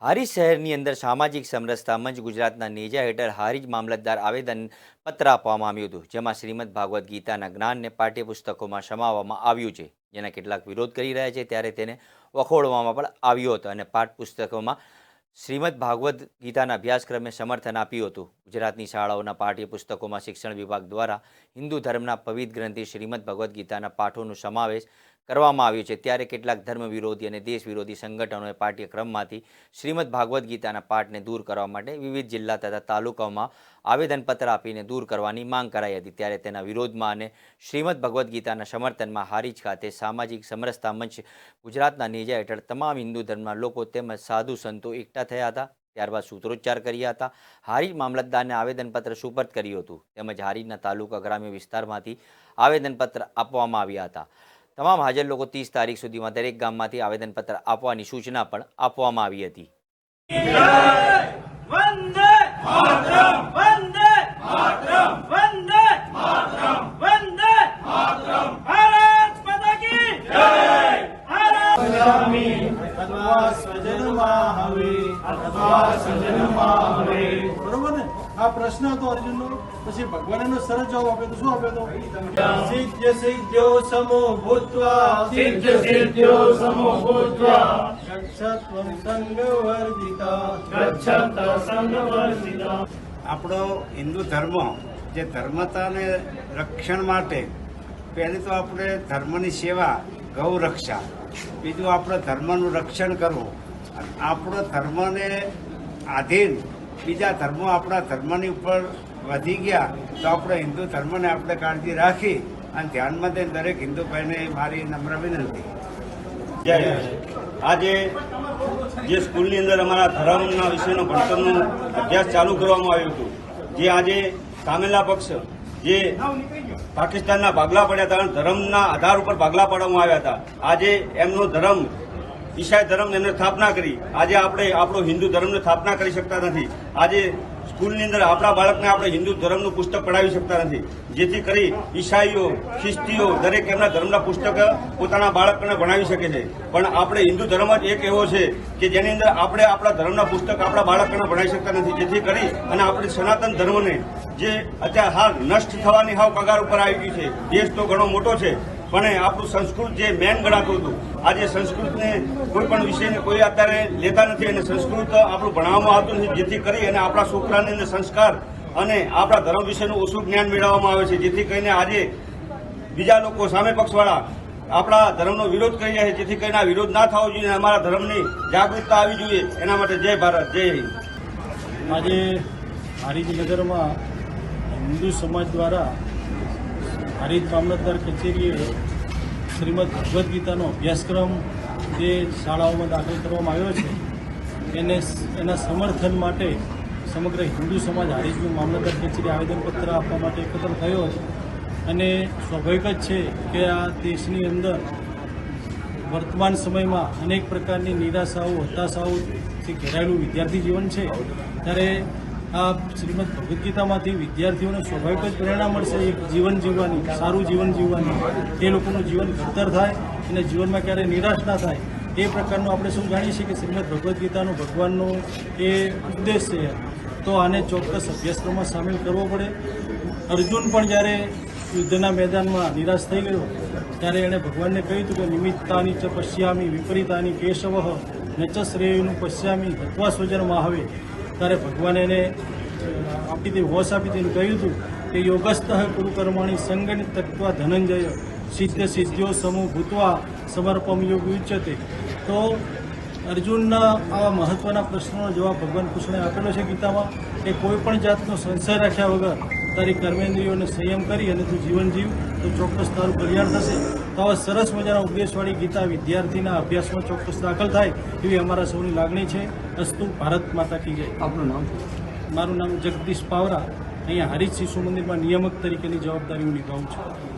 હારીજ શહેરની અંદર સામાજિક સમરસતા મંચ ગુજરાતના નેજા હેઠળ હારીજ મામલતદાર આવેદનપત્ર આપવામાં આવ્યું હતું, જેમાં શ્રીમદ ભાગવત ગીતાના જ્ઞાનને પાઠ્યપુસ્તકોમાં સમાવવામાં આવ્યું છે, જેના કેટલાક વિરોધ કરી રહ્યા છે, ત્યારે તેને વખોડવામાં પણ આવ્યો હતો અને પાઠ્યપુસ્તકોમાં શ્રીમદ ભાગવત ગીતાના અભ્યાસક્રમને સમર્થન આપ્યું હતું। ગુજરાતની શાળાઓના પાઠ્યપુસ્તકોમાં શિક્ષણ વિભાગ દ્વારા હિન્દુ ધર્મના પવિત્ર ગ્રંથિ શ્રીમદ ભગવદ્ ગીતાના પાઠોનો સમાવેશ કરવામાં આવ્યો છે, ત્યારે કેટલાક ધર્મ વિરોધી અને દેશ વિરોધી સંગઠનોએ પાઠ્યક્રમમાંથી શ્રીમદ ભાગવદ્ ગીતાના પાઠને દૂર કરવા માટે વિવિધ જિલ્લા તથા તાલુકાઓમાં આવેદનપત્ર આપીને દૂર કરવાની માંગ કરાઈ હતી। ત્યારે તેના વિરોધમાં અને શ્રીમદ ભગવદ્ ગીતાના સમર્થનમાં હારીજ ખાતે સામાજિક સમરસતા મંચ ગુજરાતના નેજા હેઠળ તમામ હિન્દુ ધર્મના લોકો તેમજ સાધુ સંતો એકઠા થયા હતા। ત્યારબાદ સૂત્રોચ્ચાર કર્યા હતા। હારીજ મામલતદારને આવેદનપત્ર સુપરત કર્યું હતું, તેમજ હારીજના તાલુકા ગ્રામ્ય વિસ્તારમાંથી આવેદનપત્ર આપવામાં આવ્યા હતા। તમામ હાજર લોકો 30 તારીખ સુધીમાં દરેક ગામમાંથી આવેદનપત્ર આપવાની સૂચના પણ આપવામાં આવી હતી। બરોબર ને? આ પ્રશ્ન હતો અર્જુનનો, પછી ભગવાનનો સરસ જવાબ આપ્યો તો શું આપ્યો હતો? સિદ્ધ સિદ્ધ્યો સમો ભૂત્વા, સિદ્ધ સિદ્ધ્યો સમો ભૂત્વા, ગચ્છત્વં સંગવર્જિતા, ગચ્છત સંગવર્જિતા। આપણો હિન્દુ ધર્મ જે ધર્મતાને રક્ષણ માટે પહેલી તો આપણે ધર્મની સેવા, ગૌ રક્ષા, બીજું આપણે ધર્મનું રક્ષણ કરવું, આપણો ધર્મને આધીન બીજા ધર્મો આપણા ધર્મની ઉપર વધી ગયા તો આપણે હિન્દુ ધર્મને આપણે કાળજી રાખી અને ધ્યાનમાં દઈને દરેક હિન્દુ ભાઈને મારી નમ્ર વિનંતી। આજે જે સ્કૂલની અંદર અમારા ધર્મના વિષયનો ભણતરનો અભ્યાસ ચાલુ કરવામાં આવ્યું હતું, જે આજે સામેલા પક્ષ જે પાકિસ્તાનના ભાગલા પડ્યા હતા, ધર્મના આધાર ઉપર ભાગલા પાડવામાં આવ્યા હતા, આજે એમનો ધર્મ ઈસાઈ ધર્મ એમને સ્થાપના કરી, આજે આપણે આપણો હિન્દુ ધર્મને સ્થાપના કરી શકતા નથી। આજે સ્કૂલની અંદર આપણા બાળકને આપણે હિન્દુ ધર્મનું પુસ્તક પઢાવી શકતા નથી, જેથી કરી ઈસાઈઓ, ખ્રિસ્તીઓ દરેક એમના ધર્મના પુસ્તક પોતાના બાળકને ભણાવી શકે છે, પણ આપણે હિન્દુ ધર્મ જ એક એવો છે કે જેની અંદર આપણે આપણા ધર્મના પુસ્તક આપણા બાળકને ભણાવી શકતા નથી, જેથી કરી અને આપણે સનાતન ધર્મને જે અત્યારે હાલ નષ્ટ થવાની હાવ કગાર ઉપર આવી ગઈ છે। દેશ તો ઘણો મોટો છે, પણ આપણું સંસ્કૃત જે મેન ગણાતું હતું, આજે સંસ્કૃતને કોઈ પણ વિષયને કોઈ અત્યારે લેતા નથી અને સંસ્કૃત આપણું ભણાવવામાં આવતું નથી, જેથી કરી અને આપણા છોકરાને અંદર સંસ્કાર અને આપણા ધર્મ વિશેનું ઓછું જ્ઞાન મેળવવામાં આવે છે, જેથી કરીને આજે બીજા લોકો સામે પક્ષવાળા આપણા ધર્મનો વિરોધ કરી રહ્યા છે, જેથી કરીને આ વિરોધ ના થવો જોઈએ, અમારા ધર્મની જાગૃતતા આવી જોઈએ। એના માટે જય ભારત, જય હિન્દ। આજે હારીજ નગરમાં હિન્દુ સમાજ દ્વારા હારીજ મામલતદાર કચેરીએ શ્રીમદ ભગવદ્ ગીતાનો અભ્યાસક્રમ જે શાળાઓમાં દાખલ કરવામાં આવ્યો છે એના સમર્થન માટે સમગ્ર હિન્દુ સમાજ હારીજની મામલતદાર કચેરી આવેદનપત્ર આપવા માટે એકત્ર થયો હતો। અને સ્વાભાવિક જ છે કે આ દેશની અંદર વર્તમાન સમયમાં અનેક પ્રકારની નિરાશાઓ, હતાશાઓથી ઘેરાયેલું વિદ્યાર્થી જીવન છે, ત્યારે આ શ્રીમદ ભગવદ્ ગીતામાંથી વિદ્યાર્થીઓને સ્વાભાવિક જ પ્રેરણા મળશે એક જીવન જીવવાની, સારું જીવન જીવવાની, એ લોકોનું જીવન ઘડતર થાય અને જીવનમાં ક્યારેય નિરાશ ના થાય, એ પ્રકારનું આપણે સૌ જાણીએ છીએ કે શ્રીમદ ભગવદ્ ગીતાનો ભગવાનનો એ ઉદ્દેશ છે, તો આને ચોક્કસ અભ્યાસક્રમમાં સામેલ કરવો પડે। અર્જુન પણ જ્યારે યુદ્ધના મેદાનમાં નિરાશ થઈ ગયો ત્યારે એણે ભગવાનને કહ્યું હતું કે નિમિત્તાની ચ પશ્યામી વિપરીતાની કેશવ ન ચ શ્રેયનું પશ્યામી હત્વા સ્વજન માહવે, ત્યારે ભગવાને એને આપી દે હોશ આપી દઈને કહ્યું હતું કે યોગસ્થ કુરુ કર્માણી સંગની તત્વા ધનંજય સિદ્ધ સિદ્ધ્યો સમો ભૂતવા સમર્પમ યોગ ઉચ્યતે। તો અર્જુનના આવા મહત્વના પ્રશ્નોનો જવાબ ભગવાન કૃષ્ણે આપેલો છે ગીતામાં કે કોઈ પણ જાતનો સંશય રાખ્યા વગર તારી કર્મેન્દ્રિયોને સંયમ કરી અને તું જીવન જીવ તો ચોક્કસ તારું કલ્યાણ થશે। તો આવા સરસ મજાના ઉપદેશવાળી ગીતા વિદ્યાર્થીના અભ્યાસમાં ચોક્કસ દાખલ થાય એવી અમારા સૌની લાગણી છે। અસ્તુ ભારત માતા કી જય। આપનું નામ? મારું નામ જગદીશ પાવરા, અહીંયા હારીજ શિશુ મંદિરમાં નિયામક તરીકેની જવાબદારી હું નિભાવું છું।